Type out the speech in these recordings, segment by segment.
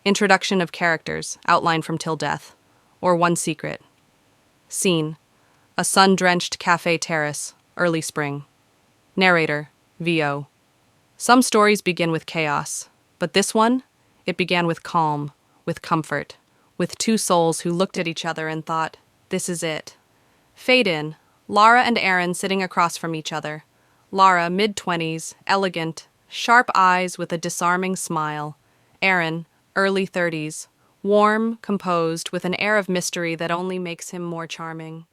Introduction of characters, outline from till death. Or one secret. Scene. A sun-drenched cafe terrace, early spring. Narrator, VO. Some stories begin with chaos, but this one, it began with calm, with comfort, with two souls who looked at each other and thought, this is it. Fade in, Lara and Aaron sitting across from each other. Lara, mid-20s, elegant, sharp eyes with a disarming smile. Aaron, early 30s, warm, composed, with an air of mystery that only makes him more charming.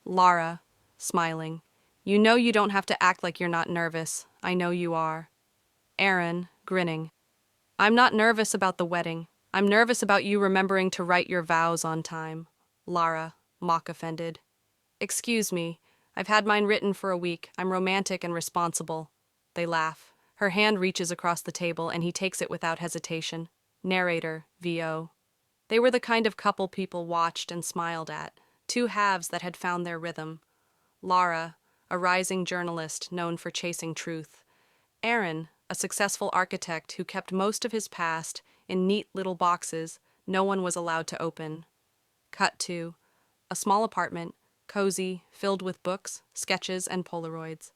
Lara, smiling. You know you don't have to act like you're not nervous. I know you are. Aaron, grinning. I'm not nervous about the wedding. I'm nervous about you remembering to write your vows on time. Lara, mock offended. Excuse me. I've had mine written for a week. I'm romantic and responsible. They laugh. Her hand reaches across the table and he takes it without hesitation. Narrator, VO. They were the kind of couple people watched and smiled at. Two halves that had found their rhythm. Lara, a rising journalist known for chasing truth. Aaron, a successful architect who kept most of his past in neat little boxes no one was allowed to open. Cut to a small apartment, cozy, filled with books, sketches, and Polaroids.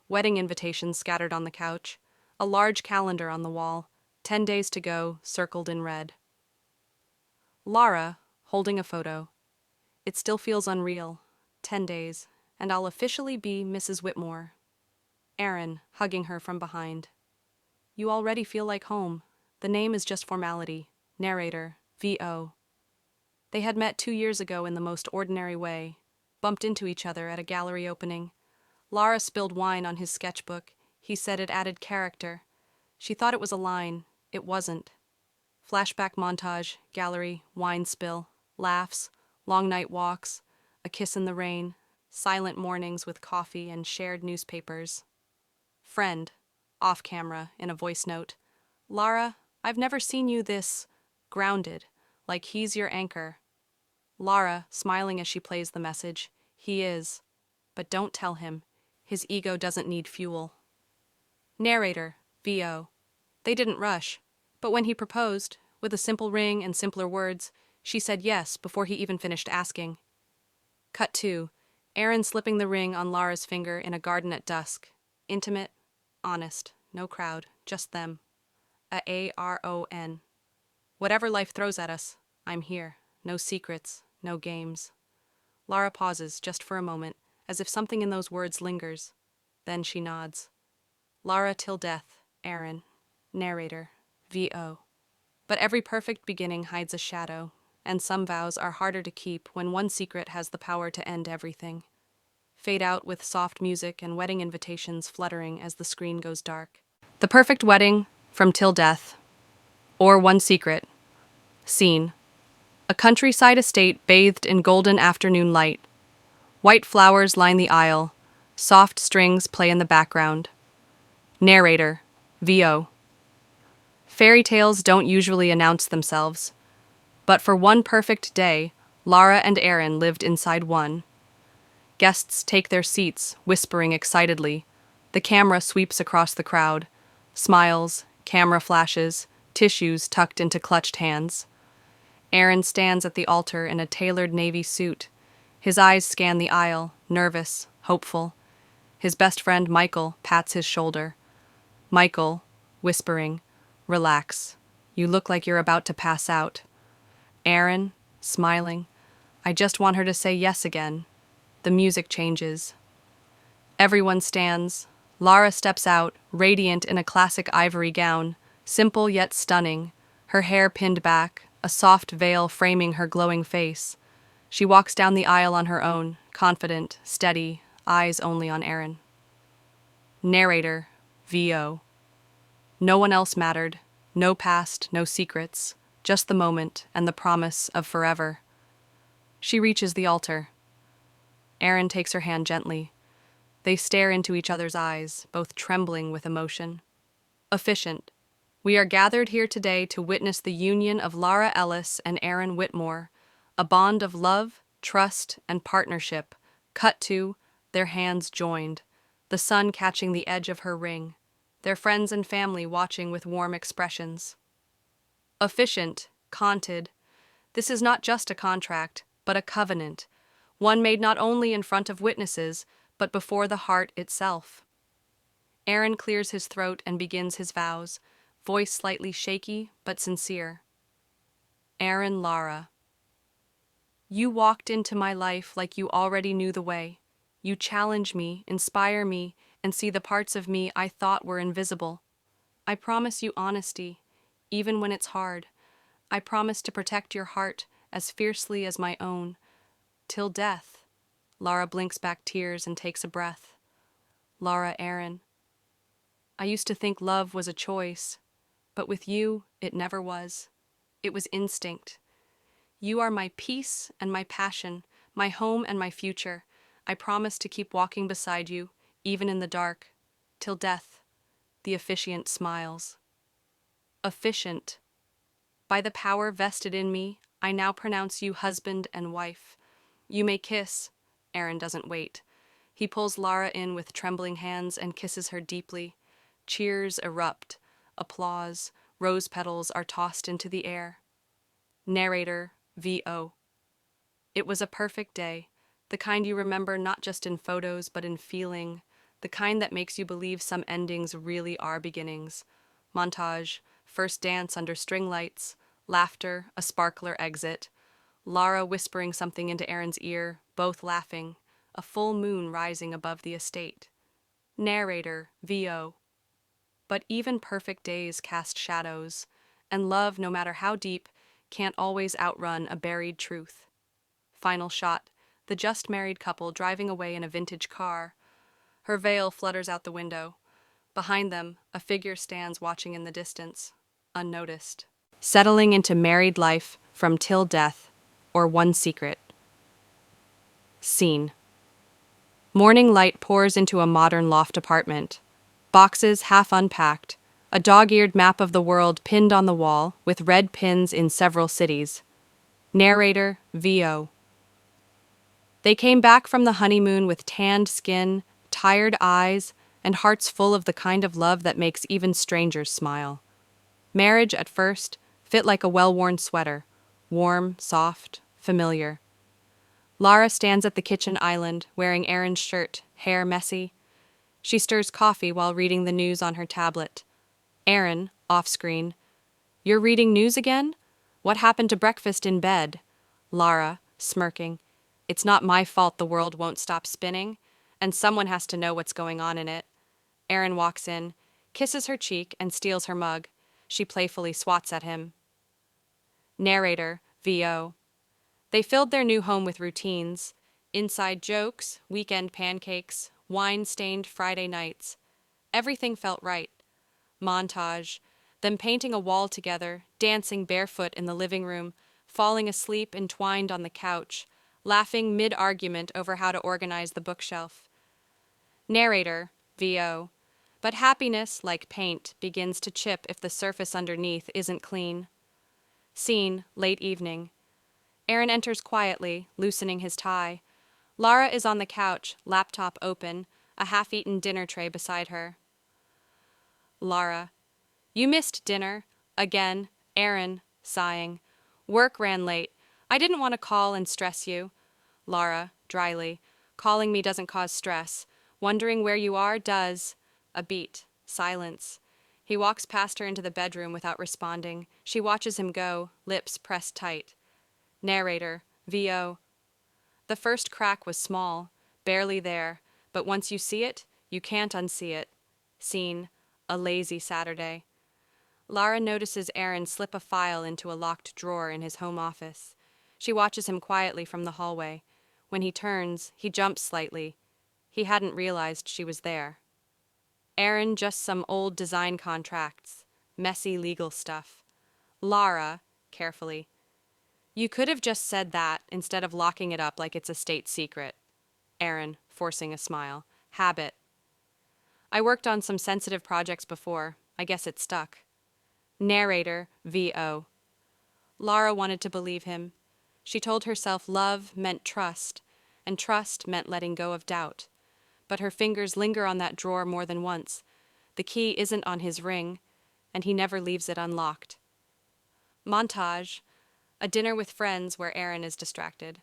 Wedding invitations scattered on the couch. A large calendar on the wall. 10 days to go, circled in red. Lara, holding a photo. It still feels unreal. 10 days, and I'll officially be Mrs. Whitmore. Aaron, hugging her from behind. You already feel like home. The name is just formality. Narrator, VO. They had met 2 years ago in the most ordinary way, bumped into each other at a gallery opening. Lara spilled wine on his sketchbook. He said it added character. She thought it was a line. It wasn't. Flashback montage, gallery, wine spill, laughs, long night walks, a kiss in the rain, silent mornings with coffee and shared newspapers. Friend, off camera, in a voice note. Lara, I've never seen you this grounded, like he's your anchor. Lara, smiling as she plays the message. He is. But don't tell him. His ego doesn't need fuel. Narrator, VO. They didn't rush. But when he proposed, with a simple ring and simpler words, she said yes before he even finished asking. Cut to Aaron slipping the ring on Lara's finger in a garden at dusk. Intimate, honest, no crowd, just them. A-A-R-O-N. Whatever life throws at us, I'm here. No secrets, no games. Lara pauses just for a moment, as if something in those words lingers. Then she nods. Lara till death, Aaron. Narrator, VO. But every perfect beginning hides a shadow, and some vows are harder to keep when one secret has the power to end everything. Fade out with soft music and wedding invitations fluttering as the screen goes dark. The perfect wedding, from till death. Or one secret. Scene. A countryside estate bathed in golden afternoon light. White flowers line the aisle. Soft strings play in the background. Narrator, VO. Fairy tales don't usually announce themselves. But for one perfect day, Lara and Aaron lived inside one. Guests take their seats, whispering excitedly. The camera sweeps across the crowd. Smiles, camera flashes, tissues tucked into clutched hands. Aaron stands at the altar in a tailored navy suit. His eyes scan the aisle, nervous, hopeful. His best friend, Michael, pats his shoulder. Michael, whispering, relax. You look like you're about to pass out. Aaron, smiling. I just want her to say yes again. The music changes. Everyone stands. Lara steps out, radiant in a classic ivory gown, simple yet stunning, her hair pinned back, a soft veil framing her glowing face. She walks down the aisle on her own, confident, steady, eyes only on Aaron. Narrator, VO. No one else mattered. No past, no secrets. Just the moment and the promise of forever. She reaches the altar. Aaron takes her hand gently. They stare into each other's eyes, both trembling with emotion. Officiant. We are gathered here today to witness the union of Lara Ellis and Aaron Whitmore, a bond of love, trust, and partnership. Cut to, their hands joined, the sun catching the edge of her ring, their friends and family watching with warm expressions. Officiant, Conted. This is not just a contract, but a covenant, one made not only in front of witnesses, but before the heart itself. Aaron clears his throat and begins his vows, voice slightly shaky but sincere. Aaron Lara. You walked into my life like you already knew the way. You challenge me, inspire me, and see the parts of me I thought were invisible. I promise you honesty, even when it's hard. I promise to protect your heart as fiercely as my own. Till death. Lara blinks back tears and takes a breath. Lara Aaron. I used to think love was a choice, but with you, it never was. It was instinct. You are my peace and my passion, my home and my future. I promise to keep walking beside you, even in the dark, till death. The officiant smiles. Officiant. By the power vested in me, I now pronounce you husband and wife. You may kiss. Aaron doesn't wait. He pulls Lara in with trembling hands and kisses her deeply. Cheers erupt. Applause. Rose petals are tossed into the air. Narrator, V.O. It was a perfect day, the kind you remember not just in photos but in feeling, the kind that makes you believe some endings really are beginnings. Montage, first dance under string lights, laughter, a sparkler exit, Lara whispering something into Aaron's ear, both laughing, a full moon rising above the estate. Narrator, V.O. But even perfect days cast shadows, and love, no matter how deep, can't always outrun a buried truth. Final shot, the just married couple driving away in a vintage car. Her veil flutters out the window. Behind them, a figure stands watching in the distance, unnoticed. Settling into married life from till death, or one secret. Scene. Morning light pours into a modern loft apartment. Boxes half unpacked, a dog-eared map of the world pinned on the wall with red pins in several cities. Narrator, V.O. They came back from the honeymoon with tanned skin, tired eyes, and hearts full of the kind of love that makes even strangers smile. Marriage, at first, fit like a well-worn sweater, warm, soft, familiar. Lara stands at the kitchen island, wearing Aaron's shirt, hair messy. She stirs coffee while reading the news on her tablet. Aaron, off-screen. You're reading news again? What happened to breakfast in bed? Lara, smirking. It's not my fault the world won't stop spinning, and someone has to know what's going on in it. Aaron walks in, kisses her cheek, and steals her mug. She playfully swats at him. Narrator, V.O. They filled their new home with routines. Inside jokes, weekend pancakes, wine-stained Friday nights. Everything felt right. Montage. Them painting a wall together, dancing barefoot in the living room, falling asleep entwined on the couch, laughing mid-argument over how to organize the bookshelf. Narrator, V.O. But happiness, like paint, begins to chip if the surface underneath isn't clean. Scene, late evening. Aaron enters quietly, loosening his tie. Lara is on the couch, laptop open, a half-eaten dinner tray beside her. Lara. You missed dinner. Again. Aaron, sighing. Work ran late. I didn't want to call and stress you. Lara, dryly. Calling me doesn't cause stress. Wondering where you are does. A beat. Silence. He walks past her into the bedroom without responding. She watches him go, lips pressed tight. Narrator, V.O. The first crack was small, barely there, but once you see it, you can't unsee it. Scene, a lazy Saturday. Lara notices Aaron slip a file into a locked drawer in his home office. She watches him quietly from the hallway. When he turns, he jumps slightly. He hadn't realized she was there. Aaron, just some old design contracts. Messy legal stuff. Lara, carefully. You could have just said that instead of locking it up like it's a state secret. Aaron, forcing a smile. Habit. I worked on some sensitive projects before. I guess it stuck. Narrator, V.O. Lara wanted to believe him. She told herself love meant trust, and trust meant letting go of doubt. But her fingers linger on that drawer more than once. The key isn't on his ring, and he never leaves it unlocked. Montage. A dinner with friends where Aaron is distracted.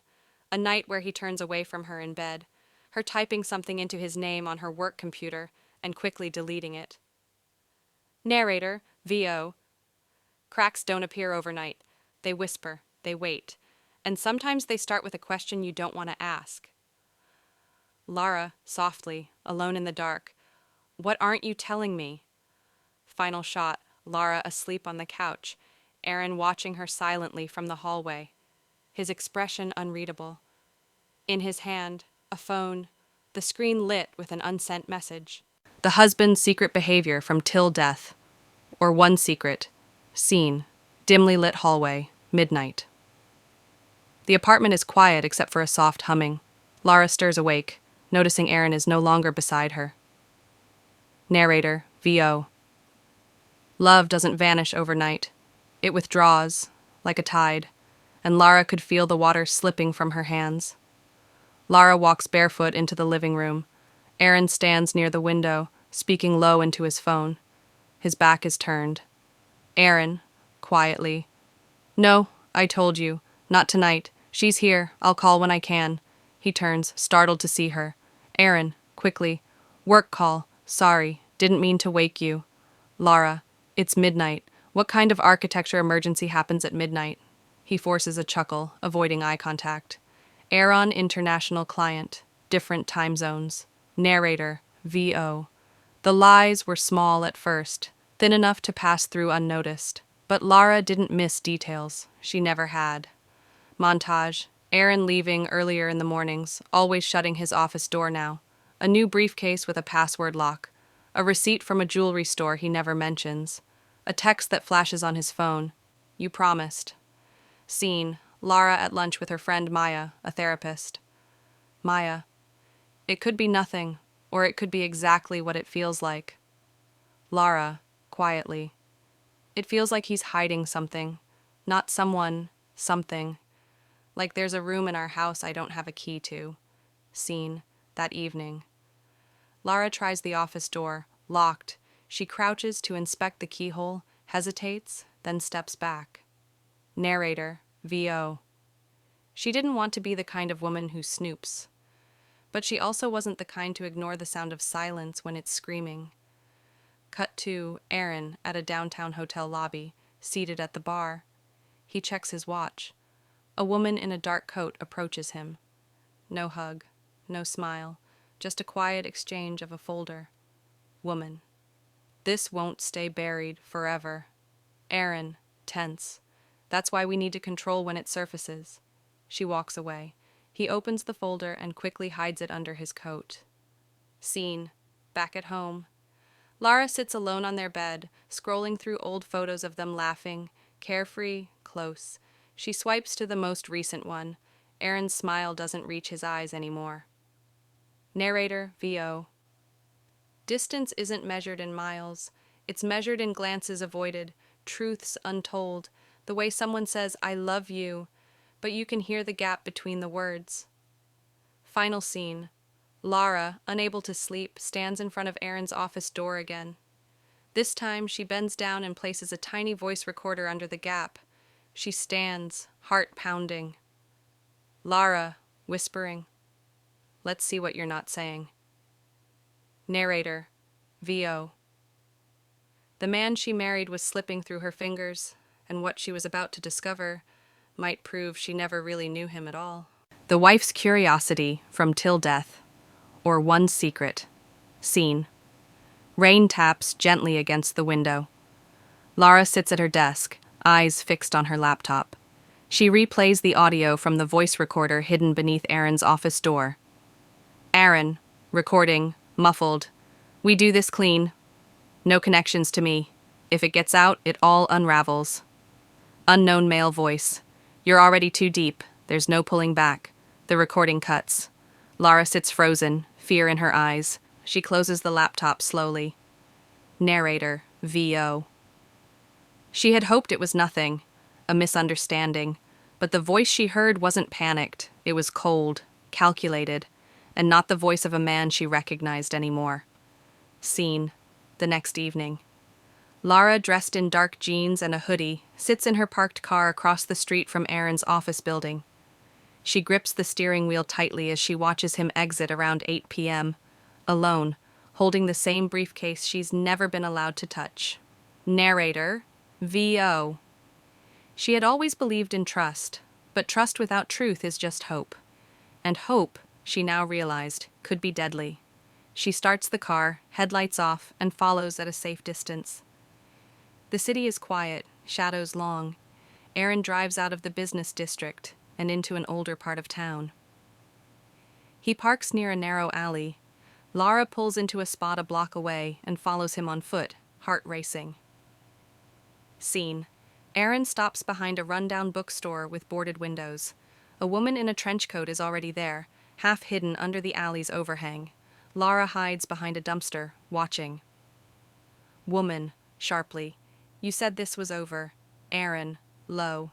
A night where he turns away from her in bed, her typing something into his name on her work computer and quickly deleting it. Narrator, VO. Cracks don't appear overnight. They whisper, they wait, and sometimes they start with a question you don't want to ask. Lara, softly, alone in the dark. What aren't you telling me? Final shot, Lara asleep on the couch, Aaron watching her silently from the hallway, his expression unreadable. In his hand, a phone, the screen lit with an unsent message. The husband's secret behavior from till death, or one secret, seen, dimly lit hallway, midnight. The apartment is quiet except for a soft humming. Lara stirs awake, noticing Aaron is no longer beside her. Narrator, VO. Love doesn't vanish overnight. It withdraws, like a tide, and Lara could feel the water slipping from her hands. Lara walks barefoot into the living room. Aaron stands near the window, speaking low into his phone. His back is turned. Aaron, quietly. No, I told you. Not tonight. She's here. I'll call when I can. He turns, startled to see her. Aaron, quickly. Work call. Sorry. Didn't mean to wake you. Lara, it's midnight. What kind of architecture emergency happens at midnight? He forces a chuckle, avoiding eye contact. Aaron International Client. Different time zones. Narrator, VO. The lies were small at first, thin enough to pass through unnoticed. But Lara didn't miss details. She never had. Montage. Aaron leaving earlier in the mornings, always shutting his office door now. A new briefcase with a password lock. A receipt from a jewelry store he never mentions. A text that flashes on his phone. You promised. Scene. Lara at lunch with her friend Maya, a therapist. Maya. It could be nothing, or it could be exactly what it feels like. Lara, quietly. It feels like he's hiding something. Not someone, something. Like there's a room in our house I don't have a key to. Scene. That evening. Lara tries the office door, locked. She crouches to inspect the keyhole, hesitates, then steps back. Narrator, VO. She didn't want to be the kind of woman who snoops. But she also wasn't the kind to ignore the sound of silence when it's screaming. Cut to Aaron at a downtown hotel lobby, seated at the bar. He checks his watch. A woman in a dark coat approaches him. No hug, no smile, just a quiet exchange of a folder. Woman. This won't stay buried forever. Aaron, tense. That's why we need to control when it surfaces. She walks away. He opens the folder and quickly hides it under his coat. Scene. Back at home. Lara sits alone on their bed, scrolling through old photos of them laughing, carefree, close. She swipes to the most recent one. Aaron's smile doesn't reach his eyes anymore. Narrator, VO. Distance isn't measured in miles. It's measured in glances avoided, truths untold, the way someone says, I love you, but you can hear the gap between the words. Final scene. Lara, unable to sleep, stands in front of Aaron's office door again. This time, she bends down and places a tiny voice recorder under the gap. She stands, heart pounding. Lara, whispering. Let's see what you're not saying. Narrator, VO. The man she married was slipping through her fingers, and what she was about to discover might prove she never really knew him at all. The wife's curiosity from till death, or one secret. Scene. Rain taps gently against the window. Lara sits at her desk, eyes fixed on her laptop. She replays the audio from the voice recorder hidden beneath Aaron's office door. Aaron, recording, muffled. We do this clean. No connections to me. If it gets out, it all unravels. Unknown male voice. You're already too deep. There's no pulling back. The recording cuts. Lara sits frozen, fear in her eyes. She closes the laptop slowly. Narrator, VO. She had hoped it was nothing, a misunderstanding, but the voice she heard wasn't panicked. It was cold, calculated, and not the voice of a man she recognized anymore. Scene. The next evening. Lara, dressed in dark jeans and a hoodie, sits in her parked car across the street from Aaron's office building. She grips the steering wheel tightly as she watches him exit around 8 p.m., alone, holding the same briefcase she's never been allowed to touch. Narrator, VO. She had always believed in trust, but trust without truth is just hope. And hope, she now realized, could be deadly. She starts the car, headlights off, and follows at a safe distance. The city is quiet, shadows long. Aaron drives out of the business district and into an older part of town. He parks near a narrow alley. Lara pulls into a spot a block away and follows him on foot, heart racing. Scene. Aaron stops behind a rundown bookstore with boarded windows. A woman in a trench coat is already there, half hidden under the alley's overhang. Lara hides behind a dumpster, watching. Woman, sharply. You said this was over. Aaron, low.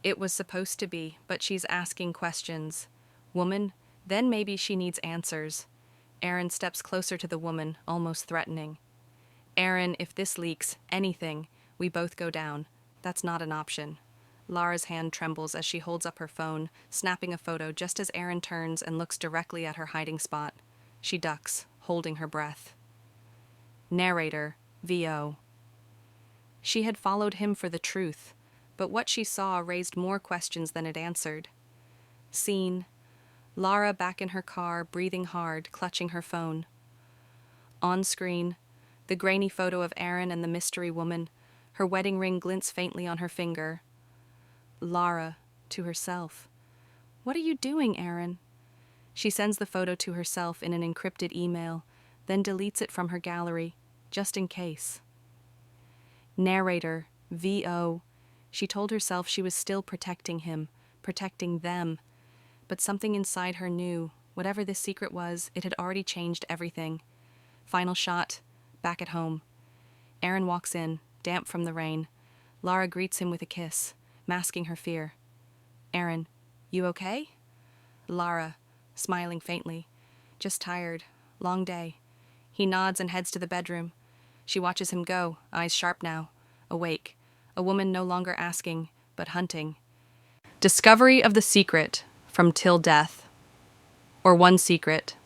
It was supposed to be, but she's asking questions. Woman, then maybe she needs answers. Aaron steps closer to the woman, almost threatening. Aaron, if this leaks, anything, we both go down. That's not an option. Lara's hand trembles as she holds up her phone, snapping a photo just as Aaron turns and looks directly at her hiding spot. She ducks, holding her breath. Narrator, VO. She had followed him for the truth, but what she saw raised more questions than it answered. Scene. Lara back in her car, breathing hard, clutching her phone. On screen, the grainy photo of Aaron and the mystery woman. Her wedding ring glints faintly on her finger. Lara, to herself. What are you doing, Aaron? She sends the photo to herself in an encrypted email, then deletes it from her gallery, just in case. Narrator, VO. She told herself she was still protecting him, protecting them. But something inside her knew, whatever this secret was, it had already changed everything. Final shot, back at home. Aaron walks in, damp from the rain. Lara greets him with a kiss, masking her fear. Aaron, you okay? Lara, smiling faintly. Just tired. Long day. He nods and heads to the bedroom. She watches him go, eyes sharp now. Awake. A woman no longer asking, but hunting. Discovery of the secret from till death. Or one secret.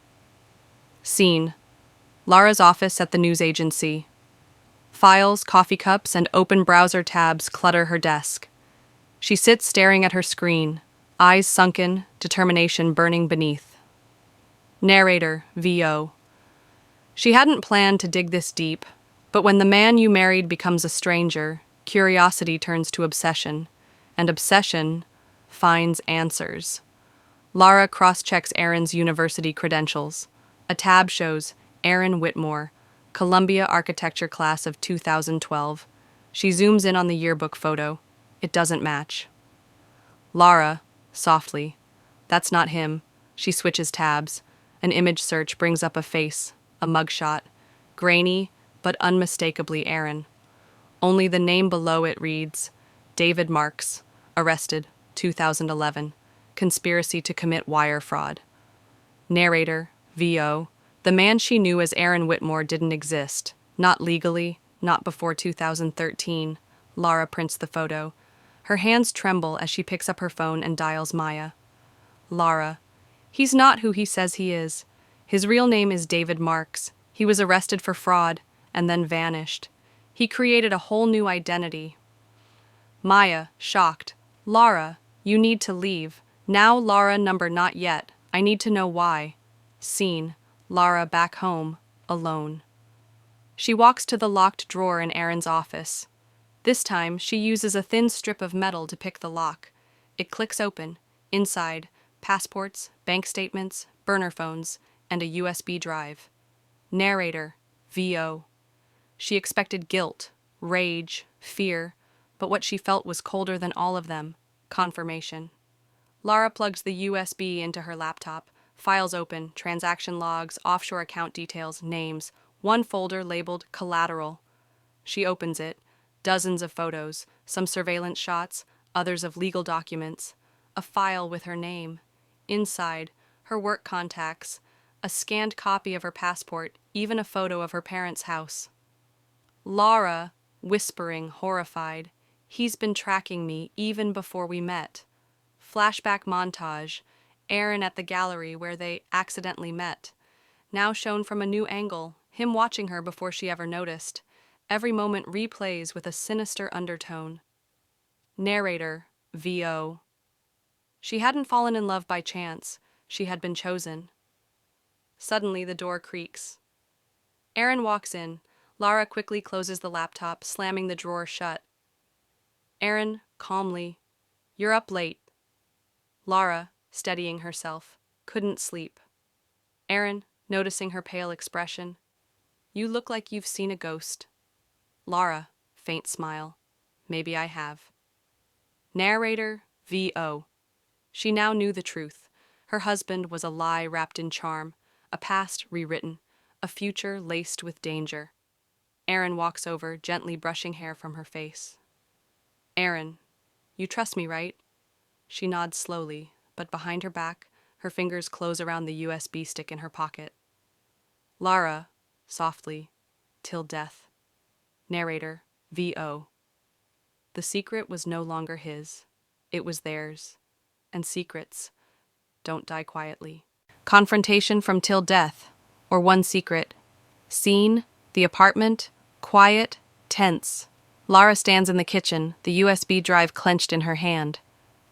Scene. Lara's office at the news agency. Files, coffee cups, and open browser tabs clutter her desk. She sits staring at her screen, eyes sunken, determination burning beneath. Narrator, VO. She hadn't planned to dig this deep, but when the man you married becomes a stranger, curiosity turns to obsession, and obsession finds answers. Lara cross-checks Aaron's university credentials. A tab shows Aaron Whitmore, Columbia Architecture Class of 2012. She zooms in on the yearbook photo. It doesn't match. Lara, softly. That's not him. She switches tabs. An image search brings up a face, a mugshot. Grainy, but unmistakably Aaron. Only the name below it reads, David Marks, arrested, 2011. Conspiracy to commit wire fraud. Narrator, VO. The man she knew as Aaron Whitmore didn't exist. Not legally, not before 2013. Lara prints the photo. Her hands tremble as she picks up her phone and dials Maya. Lara. He's not who he says he is. His real name is David Marks. He was arrested for fraud and then vanished. He created a whole new identity. Maya, shocked. Lara, you need to leave. Now Lara number not yet. I need to know why. Scene. Lara back home, alone. She walks to the locked drawer in Aaron's office. This time, she uses a thin strip of metal to pick the lock. It clicks open. Inside, passports, bank statements, burner phones, and a USB drive. Narrator, VO. She expected guilt, rage, fear, but what she felt was colder than all of them, confirmation. Lara plugs the USB into her laptop. Files open, transaction logs, offshore account details, names, one folder labeled collateral. She opens it. Dozens of photos, some surveillance shots, others of legal documents. A file with her name. Inside, her work contacts, a scanned copy of her passport, even a photo of her parents' house. Laura, whispering, horrified. He's been tracking me even before we met. Flashback montage. Aaron at the gallery where they accidentally met. Now shown from a new angle, him watching her before she ever noticed. Every moment replays with a sinister undertone. Narrator, VO. She hadn't fallen in love by chance. She had been chosen. Suddenly, the door creaks. Aaron walks in. Lara quickly closes the laptop, slamming the drawer shut. Aaron, calmly, "You're up late." Lara, steadying herself, couldn't sleep. Aaron, noticing her pale expression, "You look like you've seen a ghost." Lara, faint smile, "Maybe I have." Narrator, VO. She now knew the truth. Her husband was a lie wrapped in charm, a past rewritten, a future laced with danger. Aaron walks over, gently brushing hair from her face. "Aaron, you trust me, right?" She nods slowly, but behind her back, her fingers close around the USB stick in her pocket. Lara, softly, "Till death." Narrator, VO. The secret was no longer his. It was theirs. And secrets don't die quietly. Confrontation from Till Death, or One Secret. Scene, the apartment, quiet, tense. Lara stands in the kitchen, the USB drive clenched in her hand.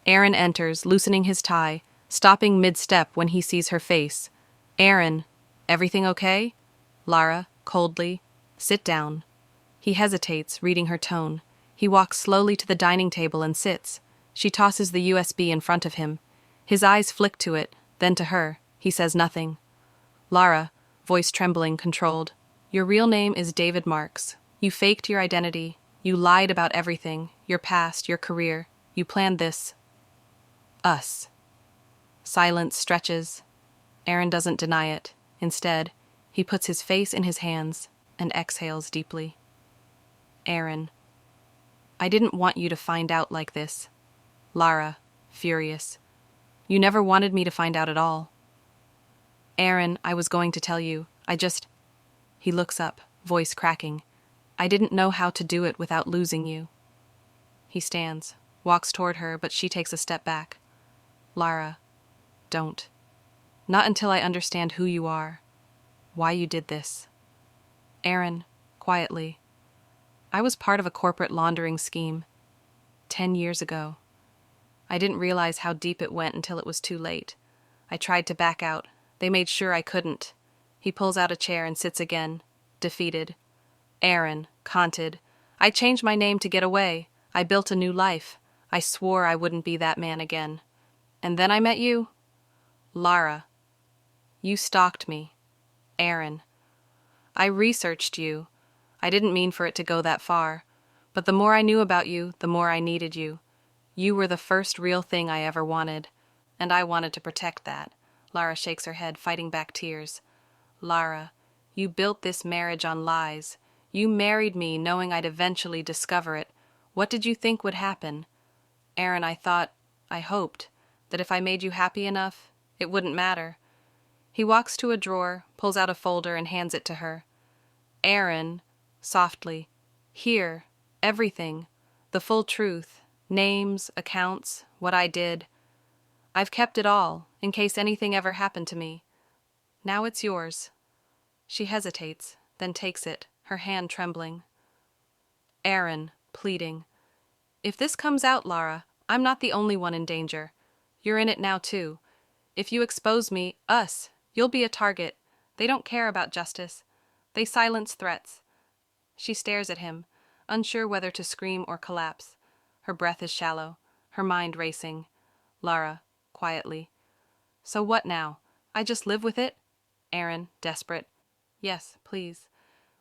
Aaron enters, loosening his tie, stopping mid-step when he sees her face. "Aaron, everything okay?" Lara, coldly, "Sit down." He hesitates, reading her tone. He walks slowly to the dining table and sits. She tosses the USB in front of him. His eyes flick to it, then to her. He says nothing. Lara, voice trembling, controlled. "Your real name is David Marks. You faked your identity. You lied about everything, your past, your career. You planned this. Us." Silence stretches. Aaron doesn't deny it. Instead, he puts his face in his hands and exhales deeply. "Aaron, I didn't want you to find out like this." Lara, furious. "You never wanted me to find out at all." "Aaron, I was going to tell you. He looks up, voice cracking. "I didn't know how to do it without losing you." He stands, walks toward her, but she takes a step back. "Lara, don't. Not until I understand who you are, why you did this." Aaron, quietly. "I was part of a corporate laundering scheme 10 years ago. I didn't realize how deep it went until it was too late. I tried to back out. They made sure I couldn't." He pulls out a chair and sits again, defeated. Aaron, conted. "I changed my name to get away. I built a new life. I swore I wouldn't be that man again. And then I met you?" Lara, "You stalked me." Aaron, "I researched you. I didn't mean for it to go that far. But the more I knew about you, the more I needed you. You were the first real thing I ever wanted. And I wanted to protect that." Lara shakes her head, fighting back tears. "Lara, you built this marriage on lies. You married me knowing I'd eventually discover it. What did you think would happen?" Aaron, I hoped, that if I made you happy enough, it wouldn't matter." He walks to a drawer, pulls out a folder, and hands it to her. Aaron, softly, "Here, everything, the full truth, names, accounts, what I did. I've kept it all, in case anything ever happened to me. Now it's yours." She hesitates, then takes it, her hand trembling. Aaron, pleading, "If this comes out, Lara, I'm not the only one in danger. You're in it now, too. If you expose me, you'll be a target. They don't care about justice. They silence threats." She stares at him, unsure whether to scream or collapse. Her breath is shallow, her mind racing. Lara, quietly, "So what now? I just live with it?" Aaron, desperate, "Yes, please.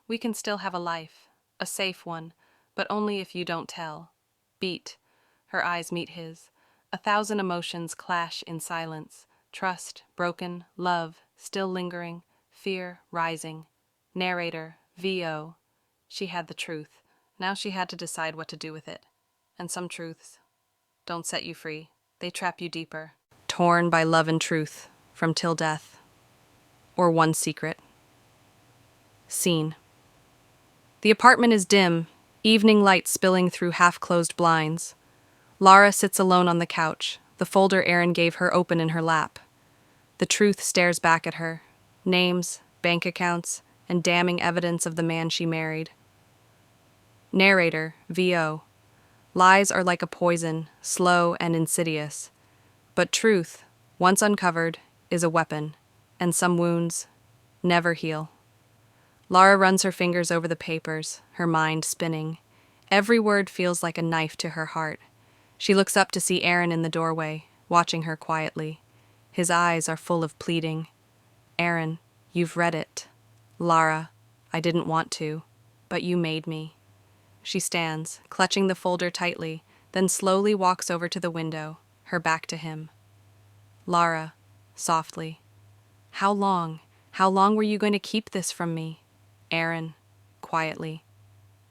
We can still have a life, a safe one, but only if you don't tell." Beat. Her eyes meet his. 1,000 emotions clash in silence. Trust, broken, love, still lingering, fear, rising. Narrator, VO. She had the truth. Now she had to decide what to do with it. And some truths don't set you free. They trap you deeper. Torn by love and truth, from Till Death, or One Secret. Scene. The apartment is dim, evening light spilling through half-closed blinds. Lara sits alone on the couch, the folder Aaron gave her open in her lap. The truth stares back at her. Names, bank accounts, and damning evidence of the man she married. Narrator, VO. Lies are like a poison, slow and insidious. But truth, once uncovered, is a weapon, and some wounds never heal. Lara runs her fingers over the papers, her mind spinning. Every word feels like a knife to her heart. She looks up to see Aaron in the doorway, watching her quietly. His eyes are full of pleading. Aaron, you've read it. Lara, I didn't want to, but you made me. She stands, clutching the folder tightly, then slowly walks over to the window, her back to him. Lara, softly. How long were you going to keep this from me? Aaron, quietly.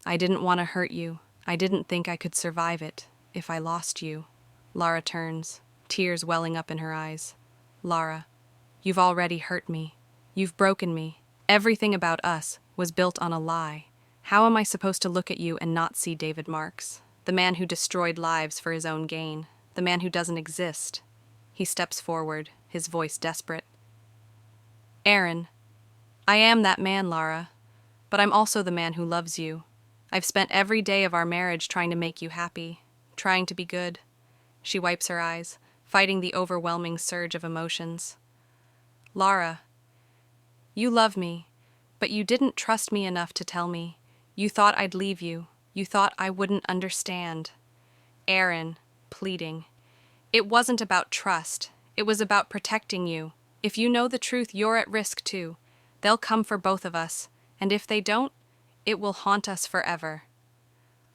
I didn't want to hurt you. I didn't think I could survive it, if I lost you. Lara turns, tears welling up in her eyes. Lara, you've already hurt me. You've broken me. Everything about us was built on a lie. How am I supposed to look at you and not see David Marks, the man who destroyed lives for his own gain, the man who doesn't exist? He steps forward, his voice desperate. Aaron, I am that man, Lara, but I'm also the man who loves you. I've spent every day of our marriage trying to make you happy, trying to be good. She wipes her eyes, fighting the overwhelming surge of emotions. Lara, you love me, but you didn't trust me enough to tell me. You thought I'd leave you. You thought I wouldn't understand. Aaron, pleading. It wasn't about trust. It was about protecting you. If you know the truth, you're at risk too. They'll come for both of us, and if they don't, it will haunt us forever.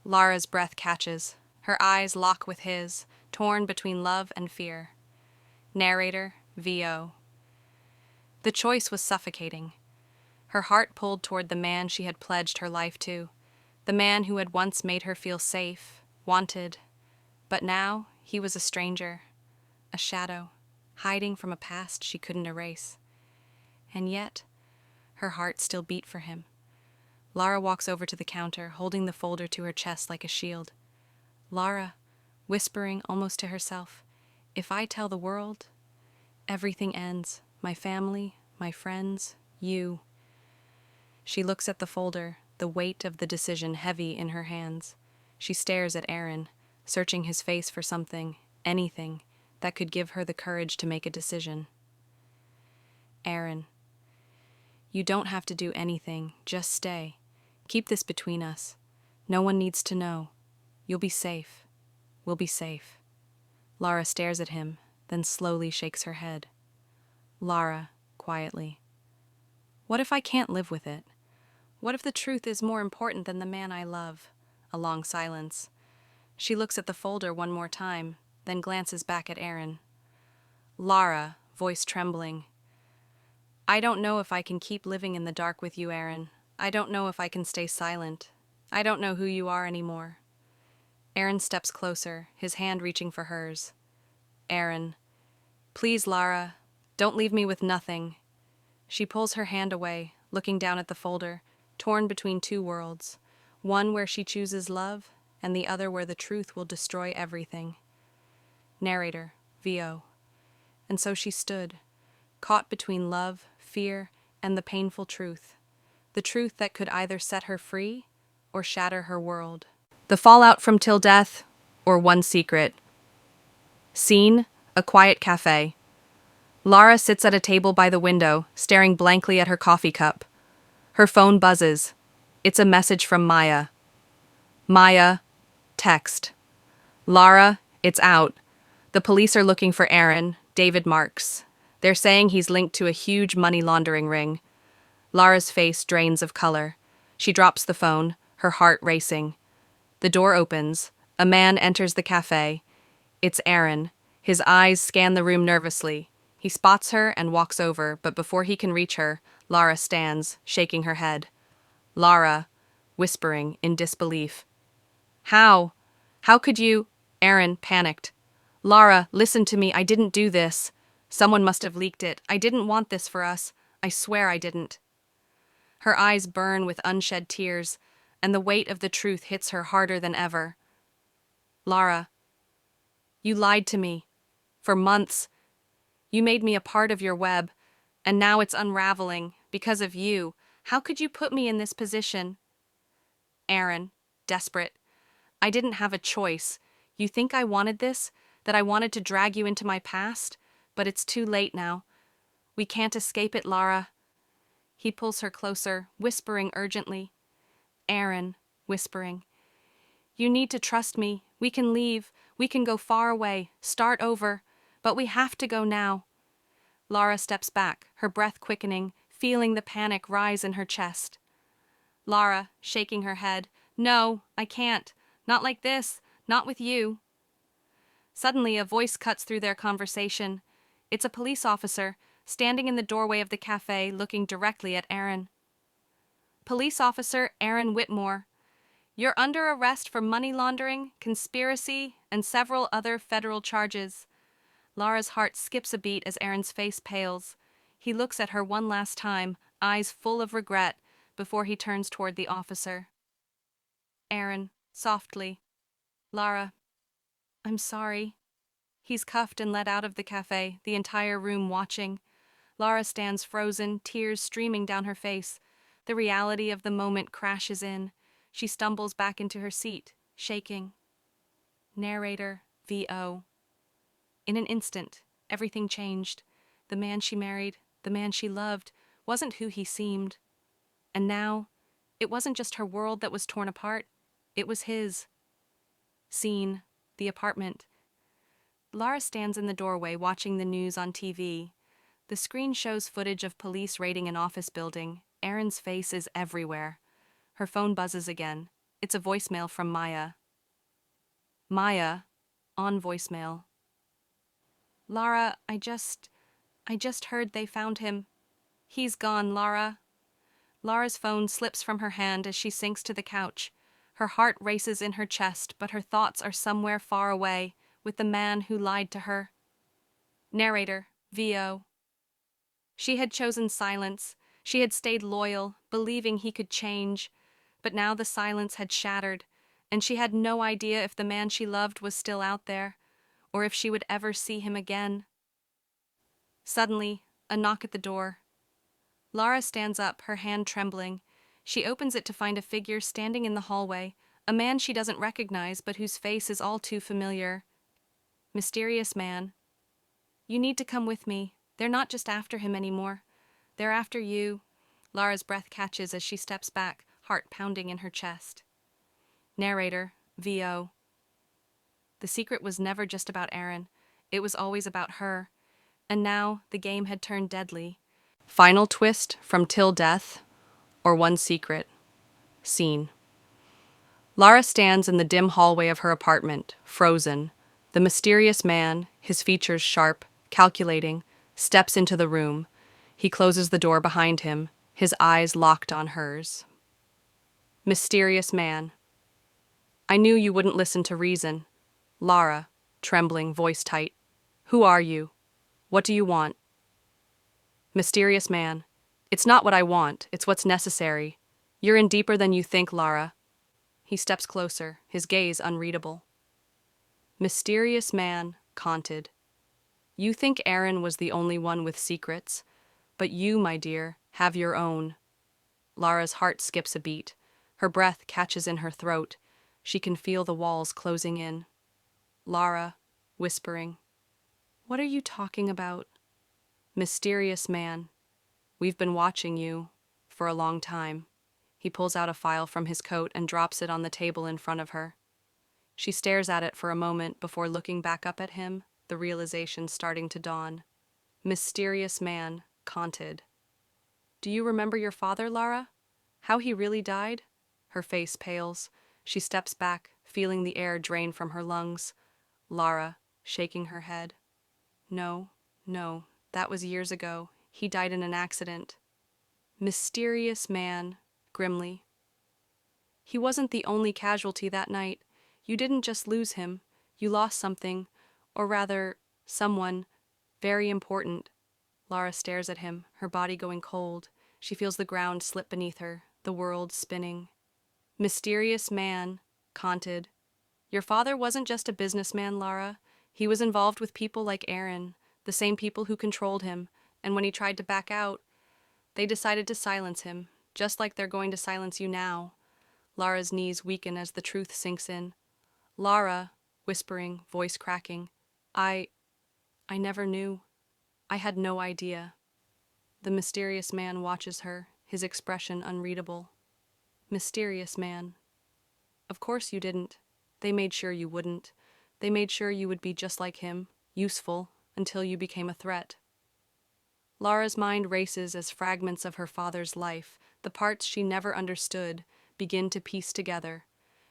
Lara's breath catches. Her eyes lock with his, torn between love and fear. Narrator, VO. The choice was suffocating. Her heart pulled toward the man she had pledged her life to, the man who had once made her feel safe, wanted. But now he was a stranger, a shadow, hiding from a past she couldn't erase. And yet, her heart still beat for him. Lara walks over to the counter, holding the folder to her chest like a shield. Lara, whispering almost to herself, if I tell the world, everything ends. My family, my friends, you. She looks at the folder, the weight of the decision heavy in her hands. She stares at Aaron, searching his face for something, anything, that could give her the courage to make a decision. Aaron, you don't have to do anything, just stay. Keep this between us. No one needs to know. You'll be safe. We'll be safe. Lara stares at him, then slowly shakes her head. Lara, quietly. What if I can't live with it? What if the truth is more important than the man I love? A long silence. She looks at the folder one more time, then glances back at Aaron. Lara, voice trembling. I don't know if I can keep living in the dark with you, Aaron. I don't know if I can stay silent. I don't know who you are anymore. Aaron steps closer, his hand reaching for hers. Aaron, please, Lara, don't leave me with nothing. She pulls her hand away, looking down at the folder, torn between two worlds, one where she chooses love, and the other where the truth will destroy everything. Narrator, VO. And so she stood, caught between love, fear, and the painful truth. The truth that could either set her free or shatter her world. The fallout from Till Death, or One Secret. Scene, a quiet cafe. Lara sits at a table by the window, staring blankly at her coffee cup. Her phone buzzes. It's a message from Maya. Maya, text. Lara, it's out. The police are looking for Aaron, David Marks. They're saying he's linked to a huge money laundering ring. Lara's face drains of color. She drops the phone, her heart racing. The door opens. A man enters the cafe. It's Aaron. His eyes scan the room nervously. He spots her and walks over, but before he can reach her, Lara stands, shaking her head. Lara, whispering in disbelief. How? How could you? Aaron, panicked. Lara, listen to me. I didn't do this. Someone must have leaked it. I didn't want this for us. I swear I didn't. Her eyes burn with unshed tears. and the weight of the truth hits her harder than ever. Lara, you lied to me. For months. You made me a part of your web, and now it's unraveling because of you. How could you put me in this position? Aaron, desperate. I didn't have a choice. You think I wanted this? That I wanted to drag you into my past? But it's too late now. We can't escape it, Lara. He pulls her closer, whispering urgently. Aaron, whispering. You need to trust me. We can leave. We can go far away, start over. But we have to go now. Lara steps back, her breath quickening, feeling the panic rise in her chest. Lara, shaking her head. No, I can't. Not like this. Not with you. Suddenly, a voice cuts through their conversation. It's a police officer, standing in the doorway of the cafe, looking directly at Aaron. Police Officer Aaron Whitmore. You're under arrest for money laundering, conspiracy, and several other federal charges. Lara's heart skips a beat as Aaron's face pales. He looks at her one last time, eyes full of regret, before he turns toward the officer. Aaron, softly. Lara, I'm sorry. He's cuffed and led out of the cafe, the entire room watching. Lara stands frozen, tears streaming down her face. The reality of the moment crashes in. She stumbles back into her seat, shaking. Narrator, VO. In an instant, everything changed. The man she married, the man she loved, wasn't who he seemed. And now, it wasn't just her world that was torn apart, it was his. Scene, the apartment. Lara stands in the doorway watching the news on TV. The screen shows footage of police raiding an office building. Aaron's face is everywhere. Her phone buzzes again. It's a voicemail from Maya. Maya, on voicemail. Lara, I just heard they found him. He's gone, Lara. Lara's phone slips from her hand as she sinks to the couch. Her heart races in her chest, but her thoughts are somewhere far away, with the man who lied to her. Narrator, VO. She had chosen silence. She had stayed loyal, believing he could change. But now the silence had shattered, and she had no idea if the man she loved was still out there, or if she would ever see him again. Suddenly, a knock at the door. Lara stands up, her hand trembling. She opens it to find a figure standing in the hallway, a man she doesn't recognize but whose face is all too familiar. Mysterious man. You need to come with me. They're not just after him anymore. They're after you. Lara's breath catches as she steps back, heart pounding in her chest. Narrator, VO. The secret was never just about Aaron. It was always about her. And now the game had turned deadly. Final twist from Till Death, or One Secret. Scene. Lara stands in the dim hallway of her apartment, frozen. The mysterious man, his features sharp, calculating, steps into the room. He closes the door behind him, his eyes locked on hers. Mysterious man. I knew you wouldn't listen to reason. Lara, trembling, voice tight. Who are you? What do you want? Mysterious man. It's not what I want, it's what's necessary. You're in deeper than you think, Lara. He steps closer, his gaze unreadable. Mysterious man, conted. You think Aaron was the only one with secrets, but you, my dear, have your own. Lara's heart skips a beat. Her breath catches in her throat. She can feel the walls closing in. Lara, whispering. What are you talking about? Mysterious man. We've been watching you for a long time. He pulls out a file from his coat and drops it on the table in front of her. She stares at it for a moment before looking back up at him, the realization starting to dawn. Mysterious man, conted. Do you remember your father, Lara? How he really died? Her face pales. She steps back, feeling the air drain from her lungs. Lara, shaking her head. No, that was years ago. He died in an accident. Mysterious man, grimly. He wasn't the only casualty that night. You didn't just lose him. You lost something, or rather, someone, very important. Lara stares at him, her body going cold. She feels the ground slip beneath her, the world spinning. Mysterious man, Conted. Your father wasn't just a businessman, Lara. He was involved with people like Aaron, the same people who controlled him, and when he tried to back out, they decided to silence him, just like they're going to silence you now. Lara's knees weaken as the truth sinks in. Lara, whispering, voice cracking, I never knew. I had no idea. The mysterious man watches her, his expression unreadable. Mysterious man. Of course you didn't. They made sure you wouldn't. They made sure you would be just like him, useful, until you became a threat. Lara's mind races as fragments of her father's life, the parts she never understood, begin to piece together.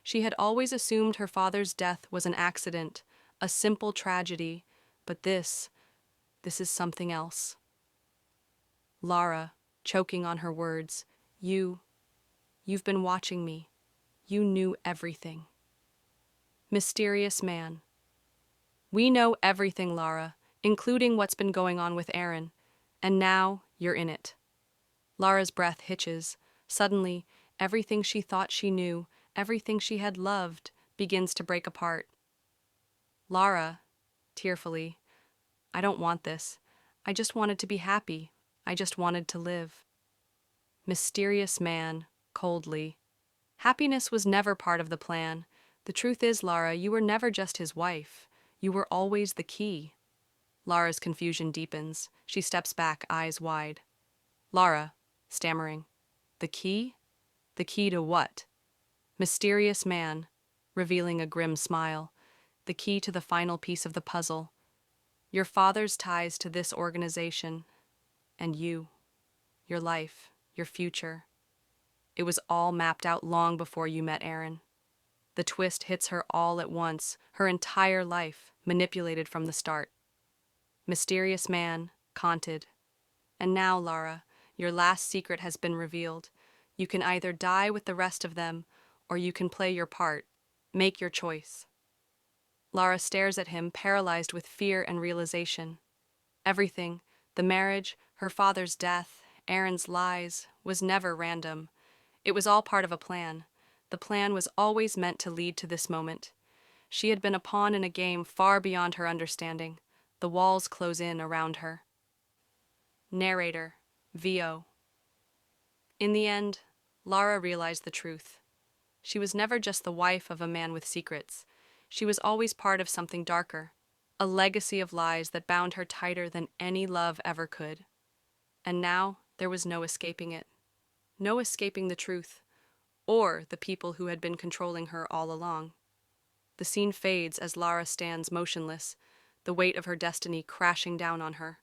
She had always assumed her father's death was an accident, a simple tragedy, but this is something else. Lara, choking on her words, you've been watching me. You knew everything. Mysterious man. We know everything, Lara, including what's been going on with Aaron, and now you're in it. Lara's breath hitches. Suddenly, everything she thought she knew, everything she had loved, begins to break apart. Lara, tearfully, I don't want this. I just wanted to be happy. I just wanted to live. Mysterious man, coldly. Happiness was never part of the plan. The truth is, Lara, you were never just his wife. You were always the key. Lara's confusion deepens. She steps back, eyes wide. Lara, stammering. The key? The key to what? Mysterious man, revealing a grim smile. The key to the final piece of the puzzle. Your father's ties to this organization. And you. Your life. Your future. It was all mapped out long before you met Aaron. The twist hits her all at once, her entire life, manipulated from the start. Mysterious man, Conted. And now, Lara, your last secret has been revealed. You can either die with the rest of them, or you can play your part. Make your choice. Lara stares at him, paralyzed with fear and realization. Everything, the marriage, her father's death, Aaron's lies, was never random. It was all part of a plan. The plan was always meant to lead to this moment. She had been a pawn in a game far beyond her understanding. The walls close in around her. Narrator, VO. In the end, Lara realized the truth. She was never just the wife of a man with secrets. She was always part of something darker, a legacy of lies that bound her tighter than any love ever could. And now there was no escaping it. No escaping the truth, or the people who had been controlling her all along. The scene fades as Lara stands motionless, the weight of her destiny crashing down on her.